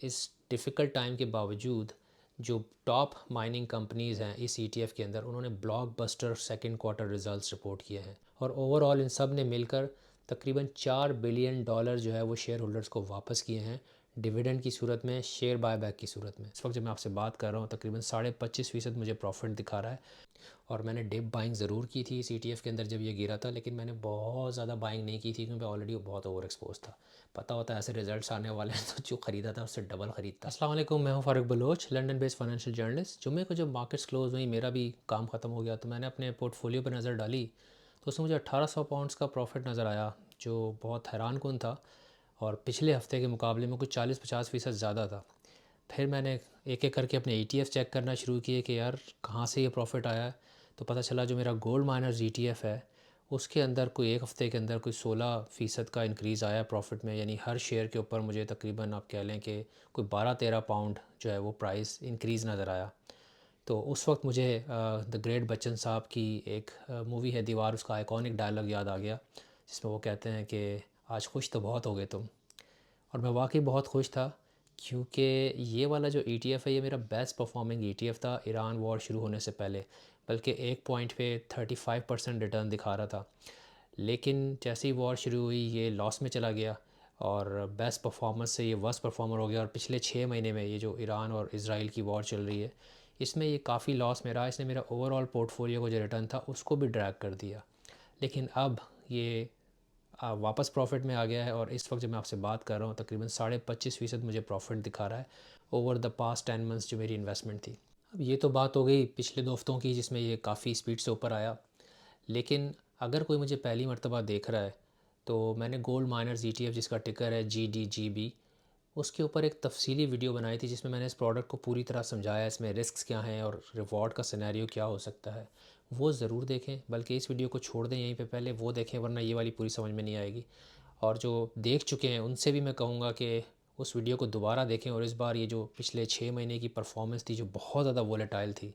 इस difficult time के बावजूद जो टॉप माइनिंग कंपनीज़ हैं इस ETF के अंदर, उन्होंने blockbuster second quarter results report किए हैं और ओवरऑल इन सब ने मिलकर तकरीबन $4 बिलियन जो है वो शेयर होल्डर्स को वापस किए हैं, डिविडेंड की सूरत में, शेयर बायबैक की सूरत में। इस वक्त जब मैं आपसे बात कर रहा हूँ तकरीबन 25.5% मुझे प्रॉफिट दिखा रहा है। और मैंने डिप बाइंग ज़रूर की थी इस ETF के अंदर जब ये गिरा था, लेकिन मैंने बहुत ज़्यादा बाइंग नहीं की थी क्योंकि ऑलरेडी बहुत ओवर एक्सपोज था। पता होता है ऐसे रिजल्ट्स आने वाले हैं तो जो ख़रीदा था उससे डबल ख़रीदता। अस्सलाम वालेकुम, मैं हूँ Farooq Baloch, London based financial journalist. जुम्मे को जब मार्केट्स क्लोज हुई, मेरा भी काम ख़त्म हो गया, तो मैंने अपने पोर्टफोलियो पर नज़र डाली तो उसमें मुझे 1800 पाउंड्स का प्रॉफिट नज़र आया, जो बहुत हैरान कुन था और पिछले हफ्ते के मुकाबले में कुछ 40-50% ज़्यादा था। फिर मैंने एक एक करके अपने ETF चेक करना शुरू किए कि यार कहाँ से ये प्रॉफिट आया है। तो पता चला जो मेरा गोल्ड माइनर्स ETF है उसके अंदर कोई एक हफ़्ते के अंदर कोई 16% का इंक्रीज़ आया प्रॉफिट में, यानी हर शेयर के ऊपर मुझे तकरीबन आप कह लें कि कोई 12-13 पाउंड जो है वो प्राइस इंक्रीज़ नज़र आया। तो उस वक्त मुझे द ग्रेट बच्चन साहब की एक मूवी है दीवार, उसका आइकॉनिक डायलॉग याद आ गया जिसमें वो कहते हैं कि आज खुश तो बहुत हो गए तुम। और मैं वाकई बहुत खुश था क्योंकि ये वाला जो ETF है ये मेरा बेस्ट परफॉर्मिंग ETF था ईरान वॉर शुरू होने से पहले, बल्कि एक पॉइंट पे 35% रिटर्न दिखा रहा था। लेकिन जैसे ही वॉर शुरू हुई ये लॉस में चला गया और बेस्ट परफॉर्मेंस से ये वर्स्ट परफॉर्मर हो गया। और पिछले 6 महीने में ये जो ईरान और इज़राइल की वॉर चल रही है इसमें ये काफ़ी लॉस में रहा। इसने मेरा ओवरऑल पोर्टफोलियो को जो रिटर्न था उसको भी ड्रैग कर दिया। लेकिन अब ये वापस प्रॉफिट में आ गया है और इस वक्त जब मैं आपसे बात कर रहा हूँ तकरीबन 25.5% मुझे प्रॉफिट दिखा रहा है ओवर द पास्ट 10 मंथ्स जो मेरी इन्वेस्टमेंट थी। अब ये तो बात हो गई पिछले 2 हफ्तों की जिसमें ये काफ़ी स्पीड से ऊपर आया। लेकिन अगर कोई मुझे पहली मर्तबा देख रहा है तो मैंने गोल्ड माइनर्स ETF जिसका टिकर है GDGB, उसके ऊपर एक तफसीली वीडियो बनाई थी जिसमें मैंने इस प्रोडक्ट को पूरी तरह समझाया, इसमें रिस्क्स क्या हैं और रिवॉर्ड का सिनेरियो क्या हो सकता है। वो ज़रूर देखें, बल्कि इस वीडियो को छोड़ दें यहीं पे, पहले वो देखें वरना ये वाली पूरी समझ में नहीं आएगी। और जो देख चुके हैं उनसे भी मैं कहूँगा कि उस वीडियो को दोबारा देखें और इस बार ये जो पिछले 6 महीने की परफॉर्मेंस थी जो बहुत ज़्यादा वोलेटाइल थी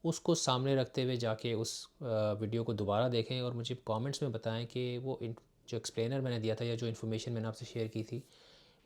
उसको सामने रखते हुए जाके उस वीडियो को दोबारा देखें और मुझे कमेंट्स में बताएं कि वो जो एक्सप्लेनर मैंने दिया था या जो इन्फॉर्मेशन मैंने आपसे शेयर की थी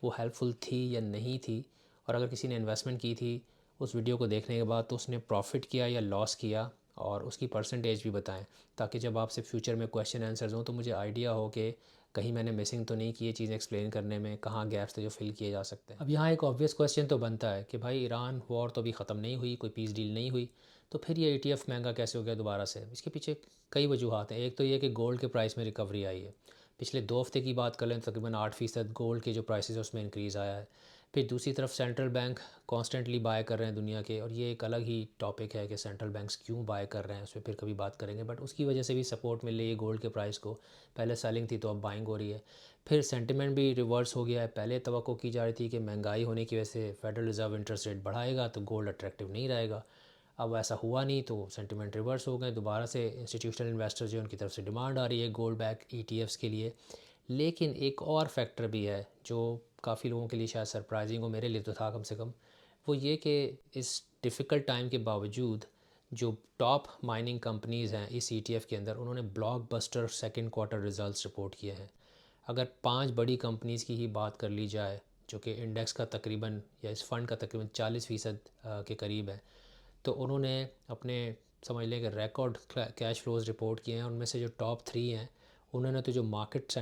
वो हेल्पफुल थी या नहीं थी। और अगर किसी ने इन्वेस्टमेंट की थी उस वीडियो को देखने के बाद तो उसने प्रॉफिट किया या लॉस किया और उसकी परसेंटेज भी बताएं, ताकि जब आपसे फ्यूचर में क्वेश्चन आंसर्स हों तो मुझे आइडिया हो कि कहीं मैंने मिसिंग तो नहीं की ये चीज़ें एक्सप्लेन करने में, कहाँ गैप्स थे जो फिल किए जा सकते हैं। अब यहाँ एक ऑब्वियस क्वेश्चन तो बनता है कि भाई ईरान वॉर तो अभी ख़त्म नहीं हुई, कोई पीस डील नहीं हुई, तो फिर ये ETF महंगा कैसे हो गया दोबारा से। इसके पीछे कई वजूहत हैं। एक तो ये कि गोल्ड के प्राइस में रिकवरी आई है। पिछले 2 हफ्ते की बात कर लें तो तकरीबन 8% गोल्ड के जो प्राइसेस है उसमें इंक्रीज़ आया है। फिर दूसरी तरफ सेंट्रल बैंक कॉन्स्टेंटली बाय कर रहे हैं दुनिया के, और ये एक अलग ही टॉपिक है कि सेंट्रल बैंक्स क्यों बाय कर रहे हैं, उस पर फिर कभी बात करेंगे। बट उसकी वजह से भी सपोर्ट मिल रही है गोल्ड के प्राइस को। पहले सेलिंग थी तो अब बाइंग हो रही है। फिर सेंटिमेंट भी रिवर्स हो गया है। पहले तवक्को की जा रही थी कि महंगाई होने की वजह से फेडरल रिज़र्व इंटरेस्ट रेट बढ़ाएगा तो गोल्ड अट्रैक्टिव नहीं रहेगा। अब ऐसा हुआ नहीं तो सेंटिमेंट रिवर्स हो गए। दोबारा से इंस्टीट्यूशनल इन्वेस्टर्स जो उनकी तरफ से डिमांड आ रही है गोल्ड बैक ETFs के लिए। लेकिन एक और फैक्टर भी है जो काफ़ी लोगों के लिए शायद सरप्राइजिंग हो, मेरे लिए तो था कम से कम, वो ये कि इस डिफ़िकल्ट टाइम के बावजूद जो टॉप माइनिंग कंपनीज़ हैं इस ETF के अंदर, उन्होंने blockbuster second quarter results report किए हैं। अगर 5 बड़ी कंपनीज़ की ही बात कर ली जाए जो कि इंडेक्स का तकरीबन या इस फंड का तकरीबन 40% के करीब है, तो उन्होंने अपने समझ लें कि रिकॉर्ड कैश फ्लोज रिपोर्ट किए हैं। उनमें से जो टॉप 3 हैं उन्होंने तो जो मार्केट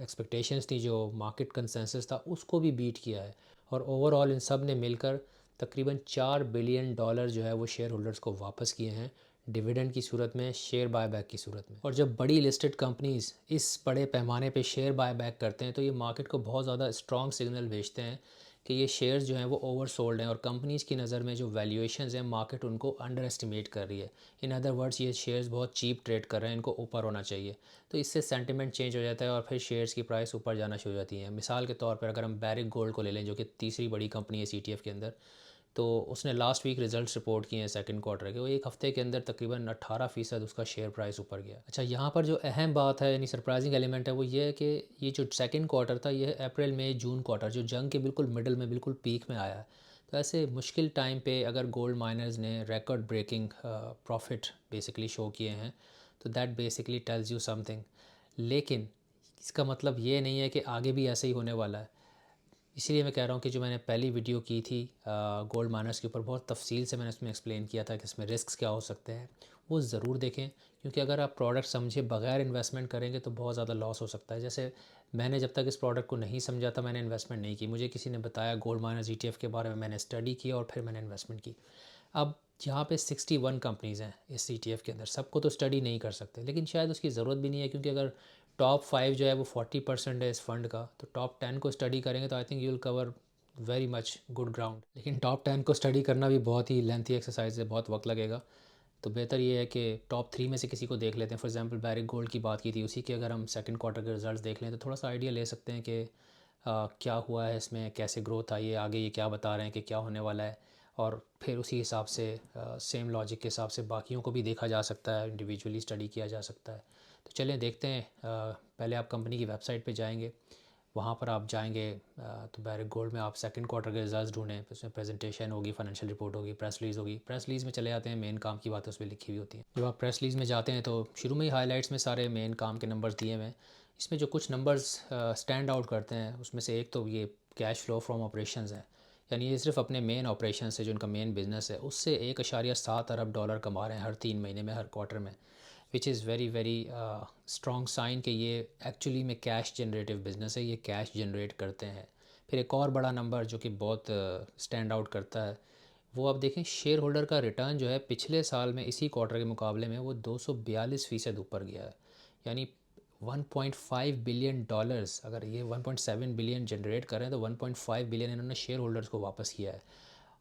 एक्सपेक्टेशंस थी, जो मार्केट कंसेंसस था, उसको भी बीट किया है। और ओवरऑल इन सब ने मिलकर तकरीबन $4 बिलियन जो है वो शेयर होल्डर्स को वापस किए हैं, डिविडेंड की सूरत में, शेयर बायबैक की सूरत में। और जब बड़ी लिस्टेड कंपनीज़ इस बड़े पैमाने पे शेयर बायबैक करते हैं तो ये मार्केट को बहुत ज़्यादा स्ट्रॉन्ग सिग्नल भेजते हैं कि ये शेयर्स जो हैं वो ओवर सोल्ड हैं और कंपनीज़ की नज़र में जो वैल्यूएशंस हैं मार्केट उनको अंडर एस्टिमेट कर रही है। इन अदर वर्ड्स ये शेयर्स बहुत चीप ट्रेड कर रहे हैं, इनको ऊपर होना चाहिए। तो इससे सेंटिमेंट चेंज हो जाता है और फिर शेयर्स की प्राइस ऊपर जाना शुरू हो जाती है। मिसाल के तौर पर अगर हम बैरिक गोल्ड को ले लें जो कि तीसरी बड़ी कंपनी है ETF के अंदर, तो उसने लास्ट वीक रिजल्ट्स रिपोर्ट किए हैं सेकंड क्वार्टर के। वो एक हफ्ते के अंदर तकरीबन 18% उसका शेयर प्राइस ऊपर गया। अच्छा, यहाँ पर जो अहम बात है यानी सरप्राइजिंग एलिमेंट है वो ये है कि ये जो सेकंड क्वार्टर था ये अप्रैल मई जून क्वार्टर जो जंग के बिल्कुल मिडल में, बिल्कुल पीक में आया है। तो ऐसे मुश्किल टाइम पे अगर गोल्ड माइनर्स ने record breaking profit basically show किए हैं तो that basically tells you something. लेकिन इसका मतलब ये नहीं है कि आगे भी ऐसे ही होने वाला है। इसीलिए मैं कह रहा हूँ कि जो मैंने पहली वीडियो की थी गोल्ड माइनर्स के ऊपर, बहुत तफसील से मैंने उसमें एक्सप्लेन किया था कि इसमें रिस्क क्या हो सकते हैं, वो ज़रूर देखें। क्योंकि अगर आप प्रोडक्ट समझे बगैर इन्वेस्टमेंट करेंगे तो बहुत ज़्यादा लॉस हो सकता है। जैसे मैंने जब तक इस प्रोडक्ट को नहीं समझा था, मैंने इन्वेस्टमेंट नहीं की। मुझे किसी ने बताया गोल्ड माइनर्स ETF के बारे में, मैंने स्टडी किया और फिर मैंने इन्वेस्टमेंट की। अब यहाँ पे 61 कंपनीज़ हैं इस ETF के अंदर, सबको तो स्टडी नहीं कर सकते, लेकिन शायद उसकी ज़रूरत भी नहीं है। क्योंकि अगर टॉप 5 जो है वो 40% है इस फंड का, तो टॉप 10 को स्टडी करेंगे तो I think you will cover very much good ground. लेकिन टॉप 10 को स्टडी करना भी बहुत ही लेंथी एक्सरसाइज है, बहुत वक्त लगेगा। तो बेहतर ये है कि टॉप 3 में से किसी को देख लेते हैं। फॉर एग्जांपल बैरिक गोल्ड की बात की थी, उसी के अगर हम सेकंड क्वार्टर के रिजल्ट्स देख लें तो थोड़ा सा आइडिया ले सकते हैं कि क्या हुआ है इसमें, कैसे ग्रोथ आई है, आगे ये क्या बता रहे हैं कि क्या होने वाला है। और फिर उसी हिसाब से सेम लॉजिक के हिसाब से बाकियों को भी देखा जा सकता है, इंडिविजुअली स्टडी किया जा सकता है। तो चलें देखते हैं। पहले आप कंपनी की वेबसाइट पे जाएंगे, वहाँ पर आप जाएंगे तो बैरिक गोल्ड में आप सेकंड क्वार्टर के रिजल्ट्स ढूंढें, उसमें प्रेजेंटेशन होगी, फाइनेंशियल रिपोर्ट होगी, प्रेस रिलीज़ होगी। प्रेस रिलीज़ में चले जाते हैं, मेन काम की बातें उसमें लिखी हुई होती हैं। जब आप प्रेस रिलीज़ में जाते हैं तो शुरू में ही हाईलाइट्स में सारे मेन काम के नंबर्स दिए हुए हैं। इसमें जो कुछ नंबर्स स्टैंड आउट करते हैं, उसमें से एक तो ये कैश फ्लो फ्रॉम ऑपरेशंस है। यानी ये सिर्फ अपने मेन ऑपरेशन से, जो इनका मेन बिजनेस है, उससे $1.7 अरब कमा रहे हैं हर 3 महीने में, हर क्वार्टर में। Which is very very strong sign कि ये एक्चुअली में कैश जनरेटिव बिजनेस है, ये कैश जनरेट करते हैं। फिर एक और बड़ा नंबर जो कि बहुत स्टैंड आउट करता है, वो आप देखें, शेयर होल्डर का रिटर्न जो है पिछले साल में इसी क्वार्टर के मुकाबले में वो 242% ऊपर गया है। यानी 1.5 बिलियन डॉलर्स, अगर ये 1.7 बिलियन जनरेट करें तो 1.5 बिलियन इन्होंने शेयर होल्डर्स को वापस किया है।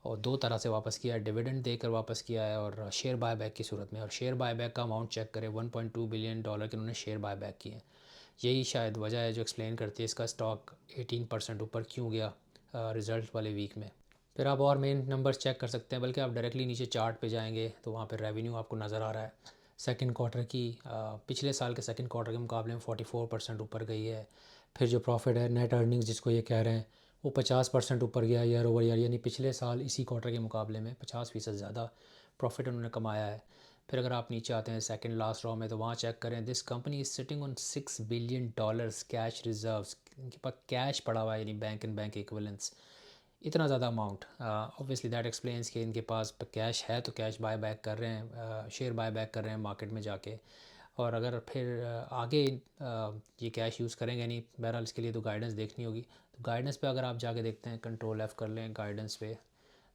और दो तरह से वापस किया है, डिविडेंड देकर वापस किया है और शेयर बायबैक की सूरत में। और शेयर बायबैक का अमाउंट चेक करें, 1.2 बिलियन डॉलर के उन्होंने शेयर बायबैक किए हैं। यही शायद वजह है जो एक्सप्लेन करती है इसका स्टॉक 18% ऊपर क्यों गया रिज़ल्ट वाले वीक में। फिर आप और मेन नंबर्स चेक कर सकते हैं, बल्कि आप डायरेक्टली नीचे चार्ट पे जाएंगे तो वहाँ पे रेवेन्यू आपको नज़र आ रहा है सेकंड क्वार्टर की पिछले साल के सेकंड क्वार्टर के मुकाबले में 44% ऊपर गई है। फिर जो प्रॉफिट है, नेट अर्निंग्स जिसको ये कह रहे हैं, वो 50% ऊपर गया ईयर ओवर ईयर। यानी पिछले साल इसी क्वार्टर के मुकाबले में 50% ज़्यादा प्रॉफिट उन्होंने कमाया है। फिर अगर आप नीचे आते हैं सेकंड लास्ट रो में, तो वहाँ चेक करें, this company is sitting on $6 billion cash reserves. इनके पास कैश पड़ा हुआ है, यानी बैंक एंड बैंक इक्विवेलेंट्स, इतना ज़्यादा अमाउंट। ऑब्वियसली दैट एक्सप्लेन्स कि इनके पास कैश है तो कैश बाय बैक कर रहे हैं, शेयर बाय बैक कर रहे हैं मार्केट में जाके। और अगर फिर आगे ये कैश यूज़ करेंगे नहीं, बहरहाल इसके लिए तो गाइडेंस देखनी होगी। तो गाइडेंस पे अगर आप जाके देखते हैं, कंट्रोल F कर लें गाइडेंस पे,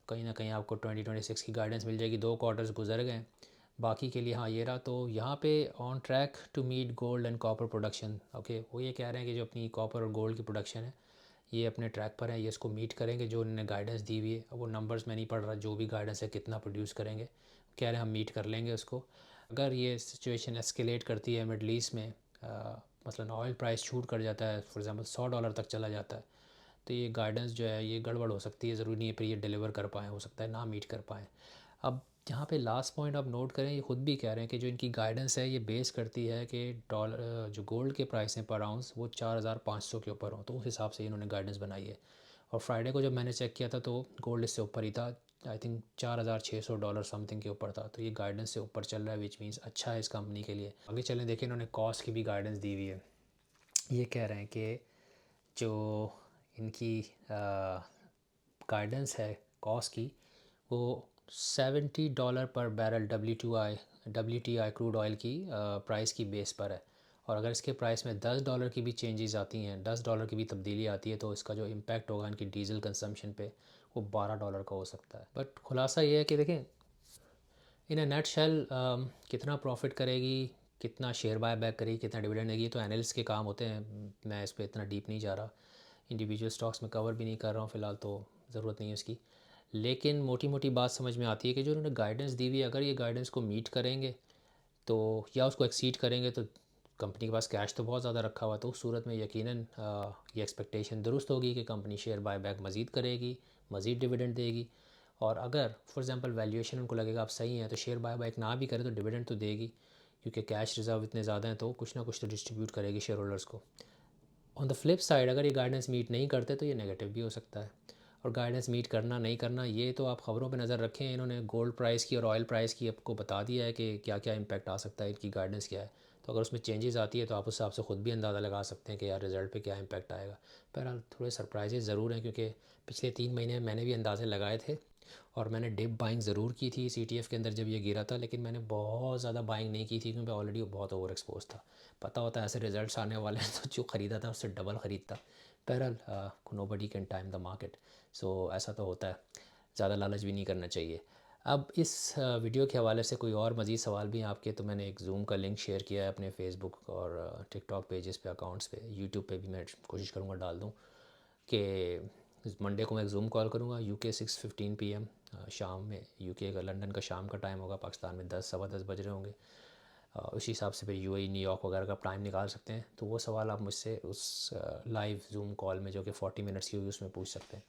कहीं ना कहीं आपको 2026 की गाइडेंस मिल जाएगी। 2 क्वार्टर्स गुजर गए, बाकी के लिए हाँ ये रहा। तो यहाँ पे on track to meet gold and copper production, okay, वो ये कह रहे हैं कि जो अपनी कॉपर और गोल्ड की प्रोडक्शन है ये अपने ट्रैक पर है, ये इसको मीट करेंगे जो उन्होंने गाइडेंस दी हुई है। वो नंबर्स मैं नहीं पढ़ रहा, जो भी गाइडेंस है कितना प्रोड्यूस करेंगे, कह रहे हैं हम मीट कर लेंगे उसको। अगर ये सिचुएशन एस्केलेट करती है मिडल ईस्ट में, मसलन ऑयल प्राइस शूट कर जाता है, फॉर एग्जांपल $100 तक चला जाता है, तो ये गाइडेंस जो है ये गड़बड़ हो सकती है। ज़रूरी नहीं है फिर ये डिलीवर कर पाएँ, हो सकता है ना मीट कर पाएँ। अब यहाँ पे लास्ट पॉइंट आप नोट करें, ये खुद भी कह रहे हैं कि जो इनकी गाइडेंस है ये बेस करती है कि डॉलर जो गोल्ड के प्राइस हैं पर आउंस वो 4500 के ऊपर हों, तो उस हिसाब से इन्होंने गाइडेंस बनाई है। और फ्राइडे को जब मैंने चेक किया था तो गोल्ड इससे ऊपर ही था, आई थिंक $4600 समथिंग के ऊपर था। तो ये गाइडेंस से ऊपर चल रहा है, विच मीन्स अच्छा है इस कंपनी के लिए। आगे चलें, देखें इन्होंने कॉस्ट की भी गाइडेंस दी हुई है। ये कह रहे हैं कि जो इनकी गाइडेंस है कॉस्ट की, वो $70 पर बैरल WTI क्रूड ऑयल की प्राइस की बेस पर है। और अगर इसके प्राइस में $10 की भी चेंजेस आती हैं, $10 की भी तब्दीली आती है, तो इसका जो इम्पैक्ट होगा इनकी डीजल कंजम्पशन पे, वो $12 का हो सकता है। बट खुलासा ये है कि देखें, इन नेट शेल कितना प्रॉफिट करेगी, कितना शेयर बाय बैक करेगी, कितना डिविडेंड देगी, तो एनालिस्ट के काम होते हैं। मैं इस पर इतना डीप नहीं जा रहा, इंडिविजुअल स्टॉक्स में कवर भी नहीं कर रहा हूँ फ़िलहाल, तो ज़रूरत नहीं है उसकी। लेकिन मोटी मोटी बात समझ में आती है कि जो उन्होंने गाइडेंस दी हुई है, अगर ये गाइडेंस को मीट करेंगे तो, या उसको एक्सीड करेंगे तो, कंपनी के पास कैश तो बहुत ज़्यादा रखा हुआ है, तो उस सूरत में यकीनन ये एक्सपेक्टेशन दुरुस्त होगी कि कंपनी शेयर बाय बैक मज़ीद करेगी, मज़ीद डिविडेंड देगी। और अगर फॉर एग्जांपल वैल्यूएशन उनको लगेगा आप सही हैं, तो शेयर बाय बैक ना भी करे तो डिविडेंड तो देगी, क्योंकि कैश रिजर्व इतने ज़्यादा हैं तो कुछ ना कुछ तो डिस्ट्रीब्यूट करेगी शेयर होल्डर्स को। ऑन द फ्लिप साइड, अगर ये गाइडेंस मीट नहीं करते तो ये नेगेटिव भी हो सकता है। और गाइडेंस मीट करना नहीं करना ये तो आप ख़बरों पे नज़र रखें, इन्होंने गोल्ड प्राइस की और ऑयल प्राइस की आपको बता दिया है कि क्या क्या इम्पेक्ट आ सकता है, इनकी गाइडेंस क्या है। तो अगर उसमें चेंजेस आती है तो आप उस हिसाब से ख़ुद भी अंदाज़ा लगा सकते हैं कि यार रिज़ल्ट पे क्या इम्पैक्ट आएगा। बहरहाल थोड़े सरप्राइजेज़ ज़रूर हैं, क्योंकि पिछले 3 महीने में मैंने भी अंदाज़े लगाए थे और मैंने डिप बाइंग ज़रूर की थी ETF के अंदर जब ये गिरा था, लेकिन मैंने बहुत ज़्यादा बाइंग नहीं की थी क्योंकि ऑलरेडी बहुत ओवर एक्सपोज था। पता होता है ऐसे रिजल्ट्स आने वाले हैं तो जो ख़रीदा था उससे डबल ख़रीदता। बहरहाल nobody can time the market, so ऐसा तो होता है, ज़्यादा लालच भी नहीं करना चाहिए। अब इस वीडियो के हवाले से कोई और मज़ीद सवाल भी हैं आपके, तो मैंने एक जूम का लिंक शेयर किया है अपने फेसबुक और टिकटॉक पेजेस पे, अकाउंट्स पे, यूट्यूब पे भी मैं कोशिश करूँगा डाल दूँ कि मंडे को मैं एक जूम कॉल करूँगा UK 6:15 PM शाम में। UK का, लंदन का शाम का टाइम होगा, पाकिस्तान में 10 सवा 10 बज रहे होंगे। उसी हिसाब से फिर UAE न्यूयॉर्क वगैरह का टाइम निकाल सकते हैं। तो वो सवाल आप मुझसे उस लाइव जूम कॉल में, जो कि 40 मिनट्स की होगी, उसमें पूछ सकते हैं।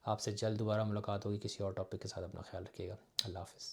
आपसे जल्द दोबारा मुलाकात होगी किसी और टॉपिक के साथ। अपना ख्याल रखिएगा। अल्लाह हाफ़िज़।